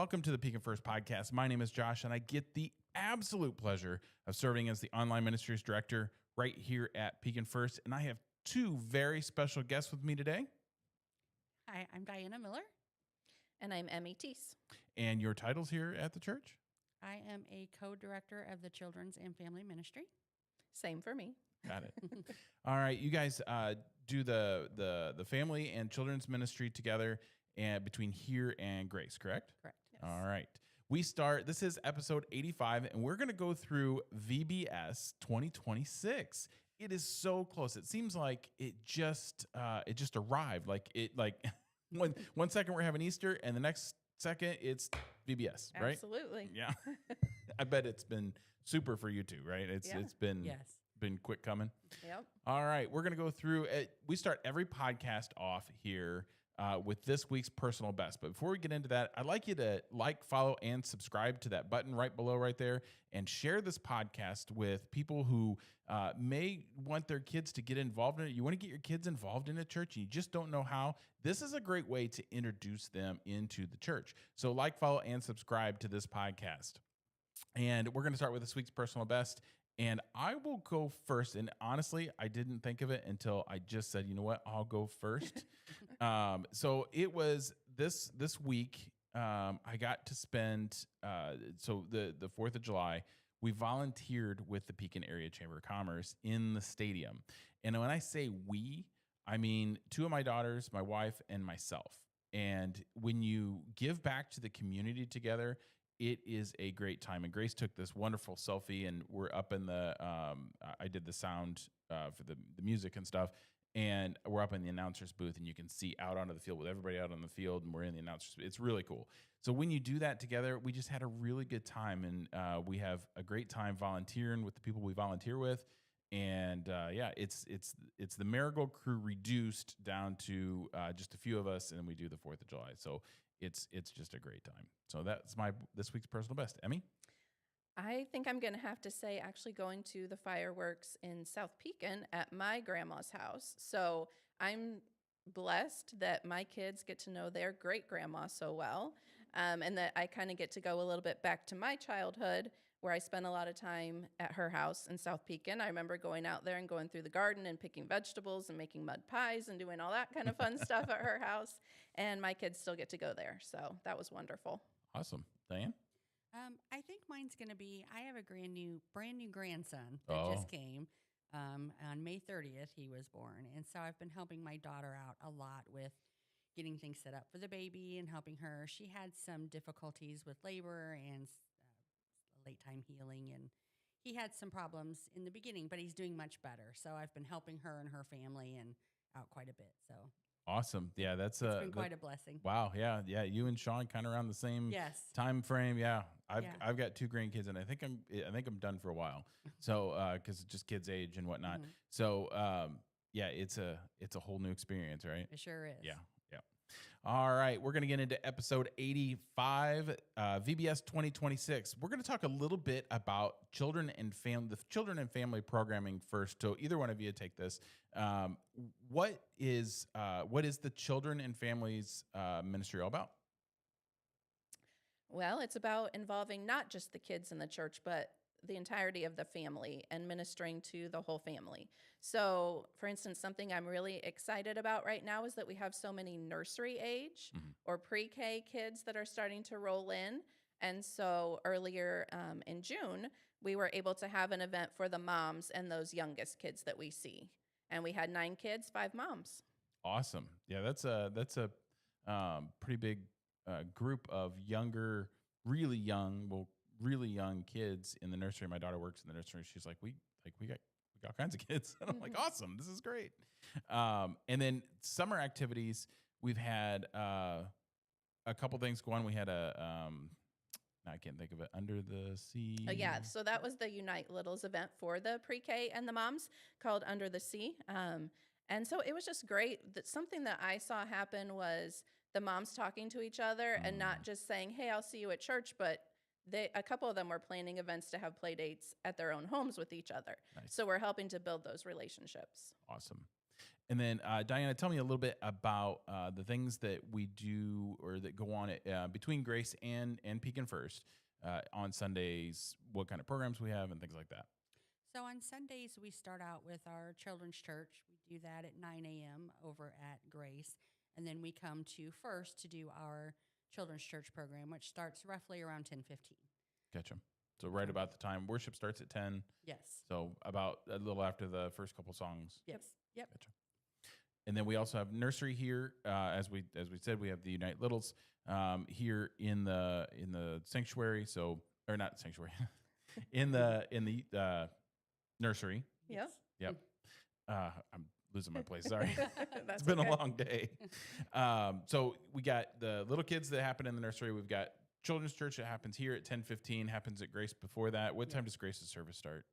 welcome to the Pekin First podcast. My name is Josh, and I get the absolute pleasure of serving as the online ministries director right here at Pekin First. And I have two very special guests with me today. Hi, I'm Diana Miller. And I'm Emmy Teese. And your titles here at the church? I am a co-director of the Children's and Family Ministry. Same for me. Got it. All right, you guys do the family and children's ministry together and between here and Grace, correct? Correct. Yes. All right. This is episode 85, and we're going to go through VBS 2026. It is so close. It seems like it just arrived. One second we're having Easter, and the next second it's VBS, right? Absolutely. Yeah. I bet it's been super for you too, right? It's been quick coming. Yep. All right, we're going to go through it. We start every podcast off here with this week's personal best. But before we get into that, I'd like you to follow, and subscribe to that button right below right there, and share this podcast with people who may want their kids to get involved in it. You want to get your kids involved in a church, and you just don't know how. This is a great way to introduce them into the church. So follow, and subscribe to this podcast. And we're going to start with this week's personal best. And I will go first. And honestly, I didn't think of it until I just said, you know what, I'll go first. So it was this week, I got to spend, the 4th of July, we volunteered with the Pekin Area Chamber of Commerce in the stadium. And when I say we, I mean 2 of my daughters, my wife, and myself. And when you give back to the community together, it is a great time. And Grace took this wonderful selfie, and we're up in the, I did the sound for the music and stuff, and we're up in the announcer's booth, and you can see out onto the field with everybody out on the field, and we're in the announcer's booth. It's really cool. So when you do that together, we just had a really good time, and we have a great time volunteering with the people we volunteer with. And it's the Marigold crew reduced down to just a few of us, and we do the 4th of July. So it's just a great time. So that's this week's personal best. Emmy? I think I'm going to have to say actually going to the fireworks in South Pekin at my grandma's house. So I'm blessed that my kids get to know their great-grandma so well, and that I kind of get to go a little bit back to my childhood, where I spent a lot of time at her house in South Pekin. I remember going out there and going through the garden and picking vegetables and making mud pies and doing all that kind of fun stuff at her house. And my kids still get to go there. So that was wonderful. Awesome. Diane? I think mine's going to be, I have a brand new grandson that just came. On May 30th, he was born. And so I've been helping my daughter out a lot with getting things set up for the baby and helping her. She had some difficulties with labor and late time healing, and he had some problems in the beginning, but he's doing much better. So I've been helping her and her family and out quite a bit. So awesome. Yeah, it's been quite a blessing. Wow. Yeah. You and Sean kind of around the same time frame. Yeah. I've got 2 grandkids, and I think I'm done for a while. So because just kids age and whatnot. Mm-hmm. So it's a whole new experience, right? It sure is. Yeah. All right, we're going to get into episode 85, VBS 2026. We're going to talk a little bit about the children and family programming first. So either one of you take this. What is the Children and Families Ministry all about? Well, it's about involving not just the kids in the church, but the entirety of the family and ministering to the whole family. So, for instance, something I'm really excited about right now is that we have so many nursery age or pre-K kids that are starting to roll in. And so earlier in June, we were able to have an event for the moms and those youngest kids that we see. And we had 9 kids, 5 moms. Awesome. Yeah, that's a pretty big group of really young kids in the nursery. My daughter works in the nursery. She's like, we got all kinds of kids. And I'm like, awesome, this is great. And then summer activities, we've had a couple things go on. We had I can't think of it, Under the Sea. So that was the Unite Littles event for the pre-K and the moms, called Under the Sea. And so it was just great. Something that I saw happen was the moms talking to each other and not just saying, hey, I'll see you at church, but a couple of them were planning events to have play dates at their own homes with each other. Nice. So we're helping to build those relationships. Awesome. And then, Diana, tell me a little bit about the things that we do or that go on between Grace and Pekin First on Sundays, what kind of programs we have and things like that. So on Sundays, we start out with our children's church. We do that at 9 a.m. over at Grace. And then we come to First to do our children's church program, which starts roughly around 10:15. Gotcha. So right about the time worship starts at 10. Yes. So about a little after the first couple songs. Yep. Yep. Gotcha. And then we also have nursery here. As we said, we have the Unite Littles here in the sanctuary. So, or not sanctuary, in the nursery. Yep. Yep. I'm losing my place. Sorry. That's It's been okay. a long day. So we got the little kids that happen in the nursery. We've got children's church that happens here at 10:15. Happens at Grace before that. What time does Grace's service start?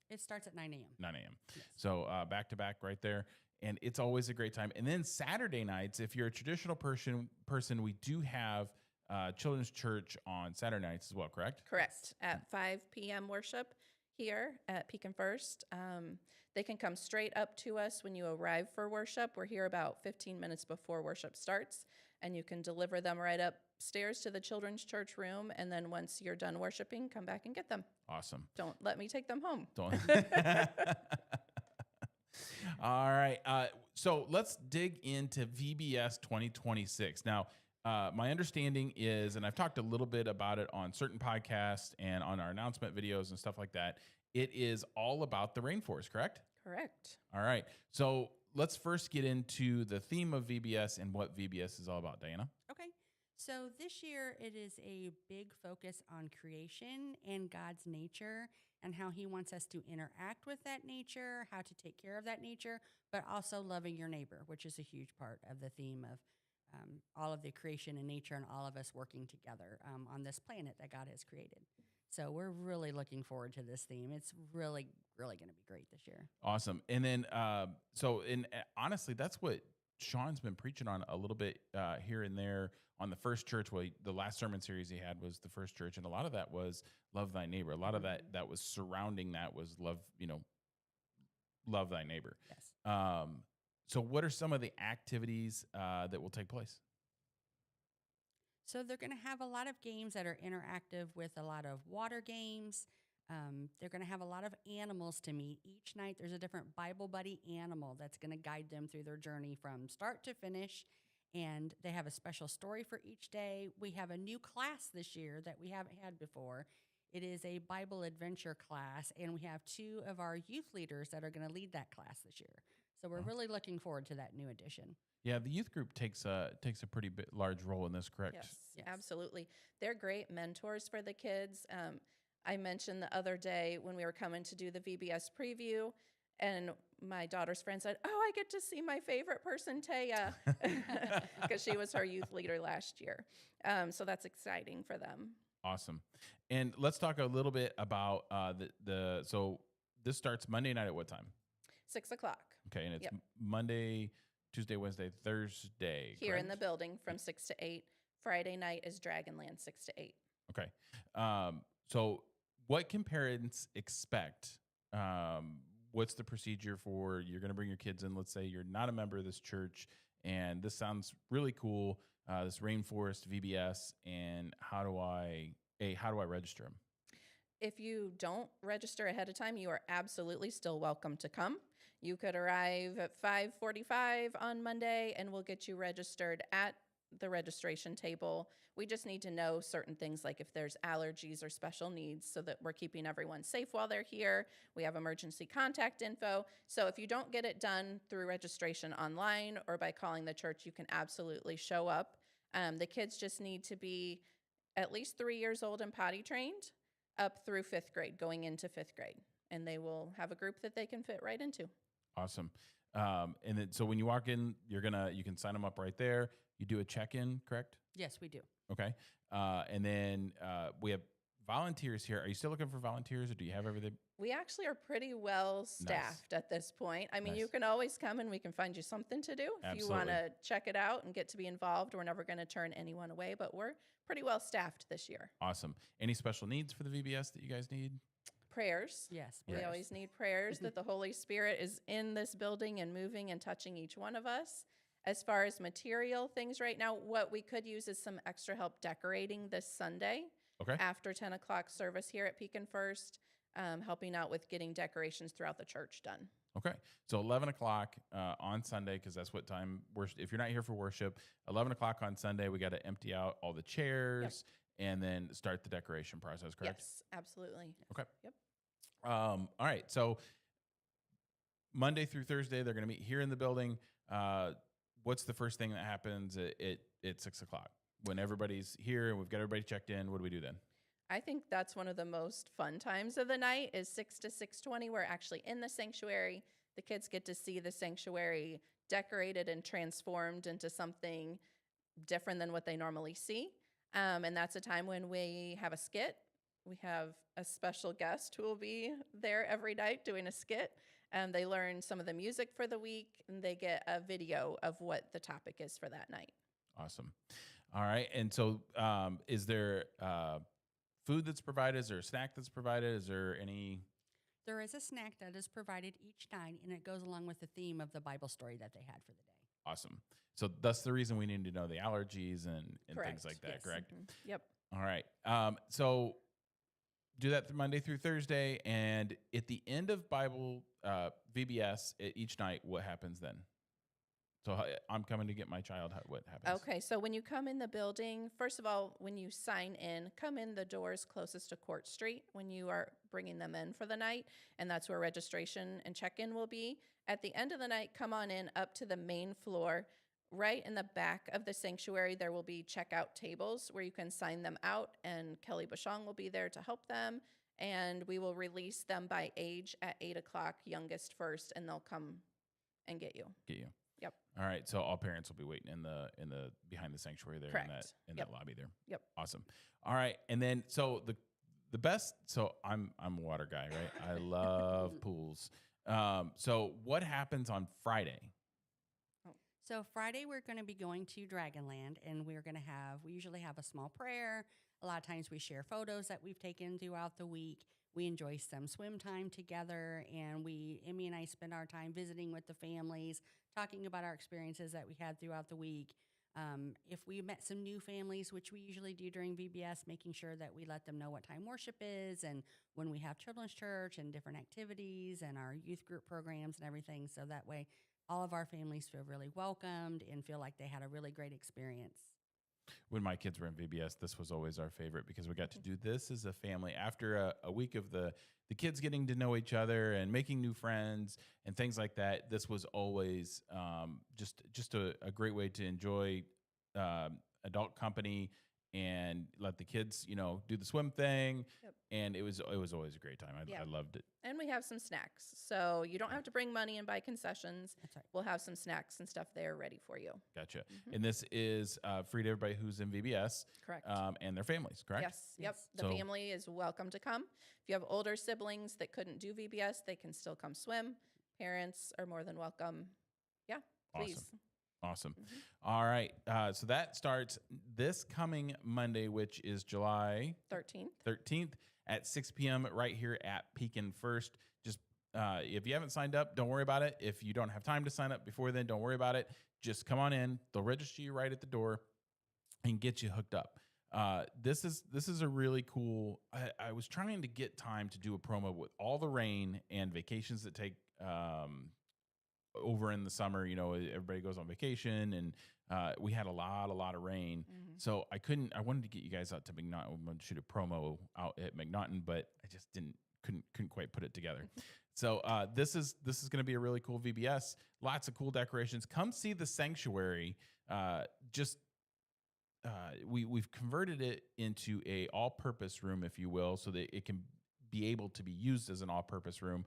It starts at 9 a.m. 9 a.m. Yes. So back to back right there. And it's always a great time. And then Saturday nights, if you're a traditional person, we do have children's church on Saturday nights as well, correct? Correct. At 5 p.m. worship here at Pekin First. They can come straight up to us when you arrive for worship. We're here about 15 minutes before worship starts, and you can deliver them right upstairs to the children's church room. And then once you're done worshiping, come back and get them. Awesome. Don't let me take them home. Don't. All right. So let's dig into VBS 2026. Now, my understanding is, and I've talked a little bit about it on certain podcasts and on our announcement videos and stuff like that, it is all about the rainforest, correct? Correct. All right. So let's first get into the theme of VBS and what VBS is all about, Diana. Okay. So this year it is a big focus on creation and God's nature and how he wants us to interact with that nature, how to take care of that nature, but also loving your neighbor, which is a huge part of the theme of all of the creation and nature and all of us working together on this planet that God has created. So we're really looking forward to this theme. It's really, really going to be great this year. Awesome. And then, honestly, that's what Sean's been preaching on a little bit here and there on the first church. Well, the last sermon series he had was the first church, and a lot of that was love thy neighbor. A lot of that was surrounding that was love thy neighbor. Yes. So what are some of the activities that will take place? So they're going to have a lot of games that are interactive with a lot of water games. They're going to have a lot of animals to meet. Each night there's a different Bible buddy animal that's going to guide them through their journey from start to finish. And they have a special story for each day. We have a new class this year that we haven't had before. It is a Bible adventure class, and we have 2 of our youth leaders that are going to lead that class this year. So we're really looking forward to that new addition. Yeah, the youth group takes a pretty large role in this, correct? Yes, absolutely. They're great mentors for the kids. I mentioned the other day when we were coming to do the VBS preview, and my daughter's friend said, "Oh, I get to see my favorite person, Taya," because she was our youth leader last year. So that's exciting for them. Awesome. And let's talk a little bit about so this starts Monday night at what time? 6 o'clock. Okay, and it's Monday, Tuesday, Wednesday, Thursday. Here correct? in the building from 6 to 8. Friday night is Dragonland, 6 to 8. Okay. So what can parents expect? What's the procedure for you're going to bring your kids in? Let's say you're not a member of this church, and this sounds really cool. This rainforest VBS, and how do I register them? If you don't register ahead of time, you are absolutely still welcome to come. You could arrive at 5:45 on Monday, and we'll get you registered at the registration table. We just need to know certain things like if there's allergies or special needs so that we're keeping everyone safe while they're here. We have emergency contact info. So if you don't get it done through registration online or by calling the church, you can absolutely show up. The kids just need to be at least 3 years old and potty trained up through 5th grade, going into 5th grade. And they will have a group that they can fit right into. Awesome. And then, so when you walk in, you can sign them up right there. You do a check-in, correct? Yes, we do. Okay. And then we have volunteers here. Are you still looking for volunteers, or do you have everything? We actually are pretty well staffed at this point. I mean, Nice. you can always come and we can find you something to do. If you want to check it out and get to be involved, we're never going to turn anyone away, but we're pretty well staffed this year. Awesome. Any special needs for the VBS that you guys need? Prayers. Yes. We Yes. always need prayers that the Holy Spirit is in this building and moving and touching each one of us. As far as material things right now, what we could use is some extra help decorating this Sunday Okay. after 10 o'clock service here at Pekin First, helping out with getting decorations throughout the church done. Okay. So 11 o'clock on Sunday, because that's what time worship. If you're not here for worship, 11 o'clock on Sunday, we got to empty out all the chairs and then start the decoration process, correct? Yes, absolutely. Okay. Yep. All right. So Monday through Thursday, they're going to meet here in the building. What's the first thing that happens at 6 o'clock? When everybody's here and we've got everybody checked in, what do we do then? I think that's one of the most fun times of the night is 6 to 6:20. We're actually in the sanctuary. The kids get to see the sanctuary decorated and transformed into something different than what they normally see. And that's a time when we have a skit. We have a special guest who will be there every night doing a skit. They learn some of the music for the week, and they get a video of what the topic is for that night. Awesome. All right. And so is there food that's provided? Is there a snack that's provided? Is there any? There is a snack that is provided each night, and it goes along with the theme of the Bible story that they had for the day. Awesome. So that's the reason we need to know the allergies and things like that, Yes. correct? Mhm. Yep. All right. So do that Monday through Thursday. And at the end of Bible VBS each night, what happens then? So I'm coming to get my child. What happens? Okay, so when you come in the building, first of all, when you sign in, come in the doors closest to Court Street when you are bringing them in for the night, and that's where registration and check-in will be. At the end of the night, come on in up to the main floor. Right in the back of the sanctuary, there will be checkout tables where you can sign them out, and Kelly Bashong will be there to help them, and we will release them by age at 8 o'clock, youngest first, and they'll come and get you. Get you. Yep. All right. So all parents will be waiting in the behind the sanctuary there Correct. in Yep. that lobby there. Yep. Awesome. All right. And then so the best. So I'm a water guy, right? I love pools. So what happens on Friday? So Friday, we're going to be going to Dragonland, and we usually have a small prayer. A lot of times we share photos that we've taken throughout the week. We enjoy some swim time together, and Emmy and I spend our time visiting with the families, talking about our experiences that we had throughout the week. If we met some new families, which we usually do during VBS, making sure that we let them know what time worship is and when we have children's church and different activities and our youth group programs and everything. So that way all of our families feel really welcomed and feel like they had a really great experience. When my kids were in VBS, this was always our favorite because we got to do this as a family after a week of the kids getting to know each other and making new friends and things like that. This was always just a great way to enjoy adult company and let the kids, do the swim thing. Yep. And it was always a great time. I loved it. And we have some snacks. So you don't have to bring money and buy concessions. That's right. We'll have some snacks and stuff there ready for you. Gotcha. And this is free to everybody who's in VBS. Correct. And their families, correct? Yes. Yep. Yes. The So- family is welcome to come. If you have older siblings that couldn't do VBS, they can still come swim. Parents are more than welcome. Yeah, please. Awesome. Mm-hmm. All right. So that starts this coming Monday, which is July 13th at 6 p.m. right here at Pekin First. Just if you haven't signed up, don't worry about it. If you don't have time to sign up before then, don't worry about it. Just come on in. They'll register you right at the door and get you hooked up. This is a really cool. I was trying to get time to do a promo with all the rain and vacations that take over in the summer. Everybody goes on vacation, and we had a lot of rain. Mm-hmm. So I wanted to get you guys out to McNaughton. I wanted to shoot a promo out at McNaughton, but I just couldn't quite put it together. So this is going to be a really cool VBS. Lots of cool decorations. Come see the sanctuary. We've converted it into a all-purpose room, if you will, so that it can be able to be used as an all-purpose room.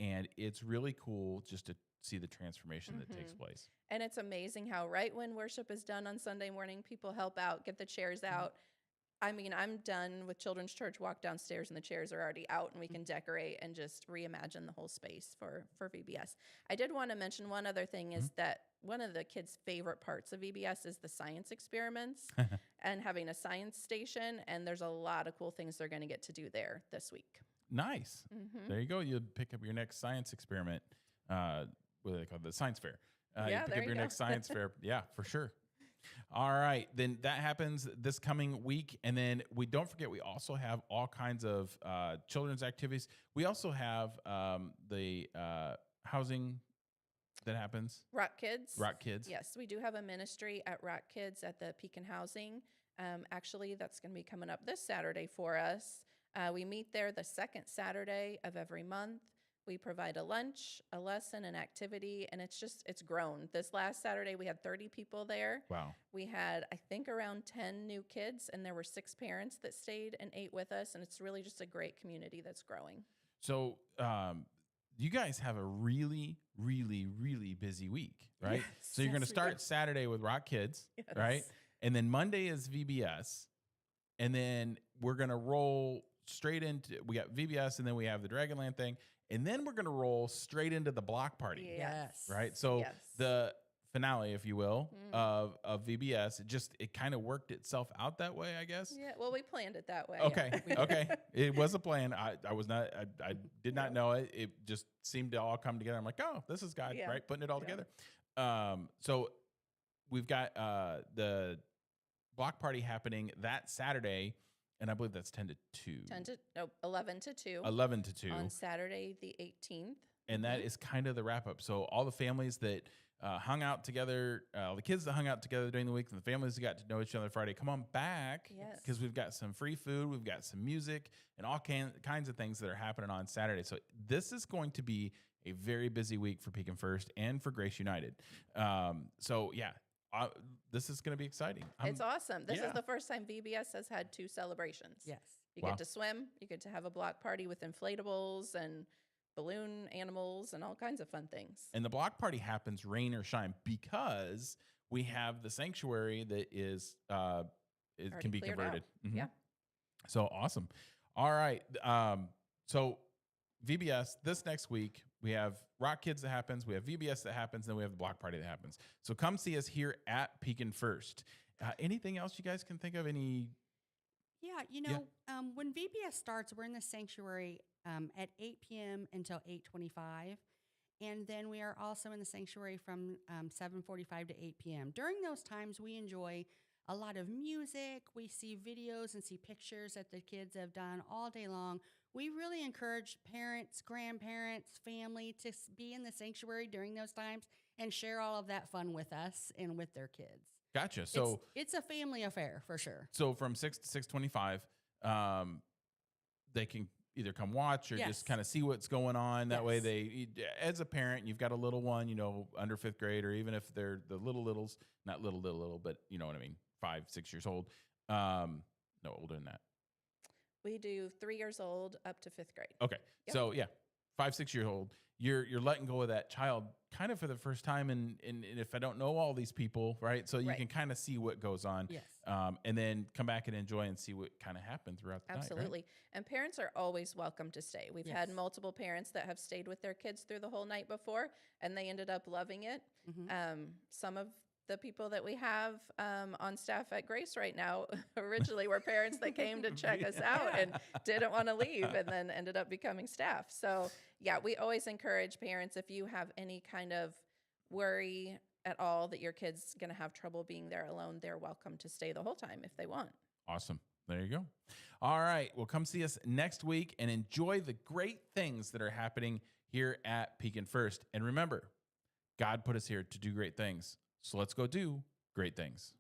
And it's really cool just to see the transformation that takes place. And it's amazing how right when worship is done on Sunday morning, people help out, get the chairs out. I mean, I'm done with children's church, walk downstairs and the chairs are already out and we can decorate and just reimagine the whole space for VBS. I did want to mention one other thing is that one of the kids' favorite parts of VBS is the science experiments and having a science station. And there's a lot of cool things they're going to get to do there this week. Nice. Mm-hmm. There you go. You pick up your next science experiment. What do they call it? The science fair. Yeah, you pick there up you your go. next science fair. Yeah, for sure. All right. Then that happens this coming week. And then don't forget, we also have all kinds of children's activities. We also have the housing that happens. Rock Kids. Rock Kids. Yes, we do have a ministry at Rock Kids at the Pekin Housing. Actually, that's going to be coming up this Saturday for us. We meet there the second Saturday of every month. We provide a lunch, a lesson, an activity, and it's grown. This last Saturday, we had 30 people there. Wow. We had, I think, around 10 new kids, and there were 6 parents that stayed and ate with us, and it's really just a great community that's growing. So you guys have a really, really, really busy week, right? Yes. So you're going to Yes, we start do. Saturday with Rock Kids, Yes. right? And then Monday is VBS. And then we're going to roll straight into, we got VBS, and then we have the Dragonland thing. And then we're going to roll straight into the block party, Yes. right? So Yes. the finale, if you will, Mm. of VBS, it kind of worked itself out that way, I guess. Yeah, well, we planned it that way. Okay. Yeah. Okay. It was a plan. I was not, I did not know it. It just seemed to all come together. I'm like, oh, this is God, Yeah. right? Putting it all Yeah. together. So we've got the block party happening that Saturday, and I believe that's 10 to 2. 11 to 2. 11 to 2. On Saturday, the 18th. And that is kind of the wrap up. So all the families that hung out together, the kids that hung out together during the week, and the families that got to know each other Friday, come on back, Yes. because we've got some free food, we've got some music, and all kinds of things that are happening on Saturday. So this is going to be a very busy week for Pekin First and for Grace United. So yeah, this is going to be exciting. It's awesome. This yeah. is the first time VBS has had 2 celebrations. Yes. You Wow. get to swim, you get to have a block party with inflatables and balloon animals and all kinds of fun things. And the block party happens rain or shine because we have the sanctuary that is it Already can be cleared converted. out. Mhm. Yeah. So awesome. All right. So VBS this next week, we have Rock Kids that happens, we have VBS that happens, then we have the block party that happens. So come see us here at Pekin First. Anything else you guys can think of? Any? Yeah, when VBS starts, we're in the sanctuary at 8 p.m. until 8:25. And then we are also in the sanctuary from 7:45 to 8 p.m. During those times, we enjoy a lot of music. We see videos and see pictures that the kids have done all day long. We really encourage parents, grandparents, family to be in the sanctuary during those times and share all of that fun with us and with their kids. Gotcha. So it's a family affair for sure. So from 6 to 6:25, they can either come watch or Yes. just kind of see what's going on. That way, Yes. as a parent, you've got a little one, under 5th grade, or even if they're the littles, not little, but you know what I mean, 5, 6 years old. No, older than that. We do 3 years old up to 5th grade. Okay, Yep. so yeah, 5, 6 years old. You're letting go of that child kind of for the first time, and if I don't know all these people, right? So you Right. can kind of see what goes on, Yes. and then come back and enjoy and see what kind of happened throughout the night. Absolutely. And parents are always welcome to stay. We've had Yes. multiple parents that have stayed with their kids through the whole night before, and they ended up loving it. Some of the people that we have on staff at Grace right now originally were parents that came to check us out and didn't want to leave and then ended up becoming staff. So yeah, we always encourage parents, if you have any kind of worry at all that your kid's going to have trouble being there alone, they're welcome to stay the whole time if they want. Awesome. There you go. All right. Well, come see us next week and enjoy the great things that are happening here at Pekin First. And remember, God put us here to do great things. So let's go do great things.